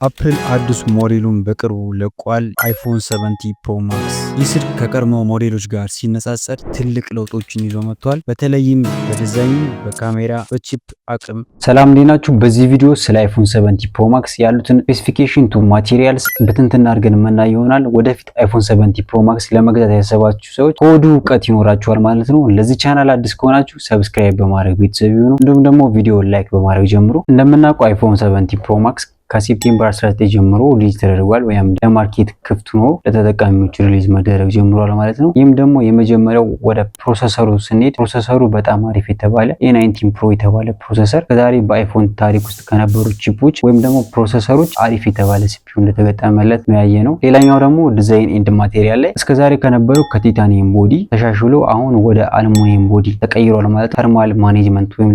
አፕል አዲስ ሞዴሉን በቅርቡ ለቋል። አይፎን 70 ፕሮ ማክስ። ይህ ስልክ ከቀድሞ ሞዴሎች ጋር ሲነጻጸር ትልቅ ለውጦችን ይዞ መጥቷል። በተለይም በዲዛይን፣ በካሜራ፣ በቺፕ አቅም። ሰላም እንዴት ናችሁ? በዚህ ቪዲዮ ስለ አይፎን 70 ፕሮ ማክስ ያሉትን ስፔሲፊኬሽን ቱ ማቴሪያልስ በትንትና አድርገን የምናይ ይሆናል። ወደፊት አይፎን 70 ፕሮ ማክስ ለመግዛት ያሰባችሁ ሰዎች ከወዱ እውቀት ይኖራችኋል ማለት ነው። ለዚህ ቻናል አዲስ ከሆናችሁ ሰብስክራይብ በማድረግ ቤተሰብ ይሁኑ። እንዲሁም ደግሞ ቪዲዮ ላይክ በማድረግ ጀምሩ። እንደምናውቀው አይፎን 70 ፕሮ ማክስ ከሴፕቴምበር 19 ጀምሮ ሪሊዝ ተደርጓል ወይም ለማርኬት ክፍት ሆኖ ለተጠቃሚዎች ሪሊዝ መደረግ ጀምሯል ማለት ነው። ይህም ደግሞ የመጀመሪያው ወደ ፕሮሰሰሩ ስንሄድ ፕሮሰሰሩ በጣም አሪፍ የተባለ A19 ፕሮ የተባለ ፕሮሰሰር ከዛሬ በአይፎን ታሪክ ውስጥ ከነበሩ ቺፖች ወይም ደግሞ ፕሮሰሰሮች አሪፍ የተባለ ሲፒዩ እንደተገጠመለት ነው ያየ ነው። ሌላኛው ደግሞ ዲዛይን ኤንድ ማቴሪያል ላይ እስከዛሬ ከነበሩ ከቲታኒየም ቦዲ ተሻሽሎ አሁን ወደ አልሙኒየም ቦዲ ተቀይሯል ማለት ተርማል ማኔጅመንት ወይም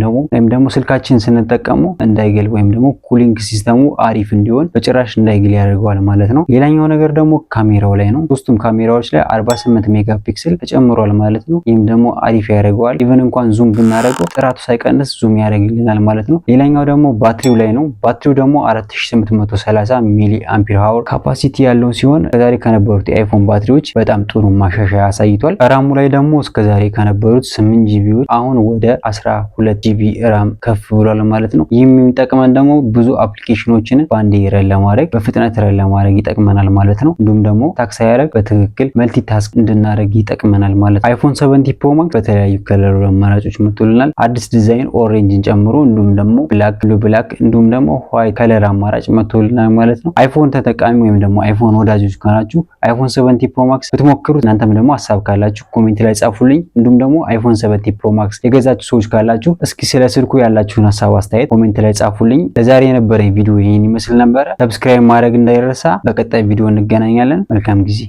ደግሞ ስልካችን ስንጠቀሙ እንዳይገል ወይም ደግሞ ኩሊንግ ሲስተሙ አሪፍ እንዲሆን በጭራሽ እንዳይግል ያደርገዋል ማለት ነው። ሌላኛው ነገር ደግሞ ካሜራው ላይ ነው። ሶስቱም ካሜራዎች ላይ 48 ሜጋፒክሰል ተጨምሯል ማለት ነው። ይህም ደግሞ አሪፍ ያደርገዋል። ኢቨን እንኳን ዙም ብናደርገው ጥራቱ ሳይቀንስ ዙም ያደርግልናል ማለት ነው። ሌላኛው ደግሞ ባትሪው ላይ ነው። ባትሪው ደግሞ 4830 ሚሊ አምፒር ሃወር ካፓሲቲ ያለው ሲሆን ከዛሬ ከነበሩት የአይፎን ባትሪዎች በጣም ጥሩ ማሻሻያ አሳይቷል። ራሙ ላይ ደግሞ እስከዛሬ ከነበሩት 8 ጂቢዎች አሁን ወደ 12 ጂቢ ራም ከፍ ብሏል ማለት ነው። ይህም የሚጠቅመን ደግሞ ብዙ አፕሊኬሽኖች በአንዴ ረን ለማድረግ በፍጥነት ረን ለማድረግ ይጠቅመናል ማለት ነው። እንዲሁም ደግሞ ታክስ ያደረግ በትክክል መልቲ ታስክ እንድናደርግ ይጠቅመናል ማለት ነው። አይፎን 70 ፕሮ ማክስ በተለያዩ ከለር አማራጮች መጥቶልናል። አዲስ ዲዛይን ኦሬንጅን ጨምሮ እንዲሁም ደግሞ ብላክ እንዲሁም ደግሞ ዋይት ከለር አማራጭ መጥቶልናል ማለት ነው። አይፎን ተጠቃሚ ወይም ደግሞ አይፎን ወዳጆች ካላችሁ አይፎን 70 ፕሮ ማክስ ብትሞክሩት እናንተም ደግሞ ሀሳብ ካላችሁ ኮሜንት ላይ ጻፉልኝ። እንዲሁም ደግሞ አይፎን 70 ፕሮ ማክስ የገዛችሁ ሰዎች ካላችሁ እስኪ ስለ ስልኩ ያላችሁን ሀሳብ አስተያየት ኮሜንት ላይ ጻፉልኝ። ለዛሬ የነበረኝ ቪዲዮ ይመስል ነበረ። ሰብስክራይብ ማድረግ እንዳይረሳ። በቀጣይ ቪዲዮ እንገናኛለን። መልካም ጊዜ